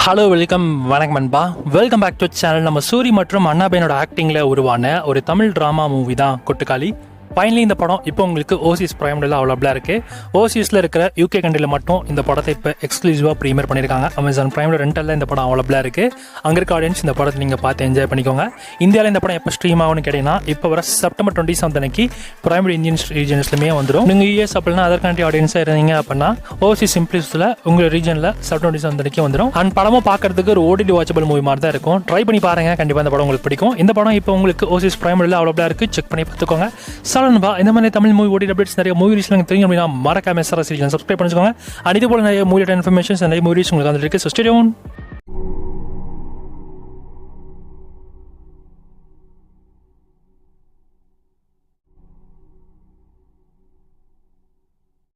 Hello வணக்கம் நண்பா. Welcome back to channel. நம்ம சூரி மற்றும் அண்ணாபையனோட ஆக்டிங்கில் உருவான ஒரு தமிழ் ட்ராமா மூவி தான் கொட்டுக்காளி. ஃபைனலி இந்த படம் இப்போ உங்களுக்கு ஓசிஎஸ் பிரைமில் அவைலபிளாக இருக்குது. ஓசிஎஸில் இருக்கிற யூகே கண்ட்ரியில் மட்டும் இந்த படத்தை இப்போ எக்ஸ்க்ளூசிவாக ப்ரீமியர் பண்ணியிருக்காங்க. அமேசான் பிரைமில் ரெண்டலில் இந்த படம் அவைலபிளாக இருக்குது. அங்கே இருக்க ஆடியன்ஸ் இந்த படத்தை நீங்கள் பார்த்து என்ஜாய் பண்ணிக்கோங்க. இந்தியாவில் இந்த படம் எப்போ ஸ்ட்ரீம் ஆகும்னு கேட்டிங்கன்னா இப்போ வர செப்டம்பர் 27 அன்னைக்கு பிரைமரி இந்தியன் ரீஜன்ஸ்லையுமே வந்துடும். நீங்கள் யூஎஸ் அப்படின்னா அதர் கண்ட்ரி ஆடியன்ஸாக இருந்தீங்க அப்படின்னா ஓசி சிம்பிளிஸில் உங்கள் ரீஜனில் செப்டம்பர் 27 அன்னைக்கு வந்துடும். அண்ட் படமும் பார்க்கறதுக்கு ஒரு ஓடிடி வாட்சபிள் மூவி மாதிரி தான் இருக்கும். ட்ரை பண்ணி பாருங்கள், கண்டிப்பாக இந்த படம் உங்களுக்கு பிடிக்கும். இந்த படம் இப்போ உங்களுக்கு ஓசிஎஸ் பிரைமில் அவைலபிளாக இருக்குது. செக் பண்ணி பார்த்துக்கோங்க. இந்த மாதிரி தமிழ் மூவி ஓடி அப்டேட்ஸ் நிறைய மூவி ரீல்ஸ் எனக்கு தெரியும் அப்படின்னா மறக்காம சப்ஸ்கிரைப் பண்ணிக்கோங்க. அண்ட் இது போல நிறைய மூவி இன்ஃபர்மேஷன்ஸ் நிறைய மூவி ரீல்ஸ் உங்களுக்கு வந்துருக்கு. So stay tune.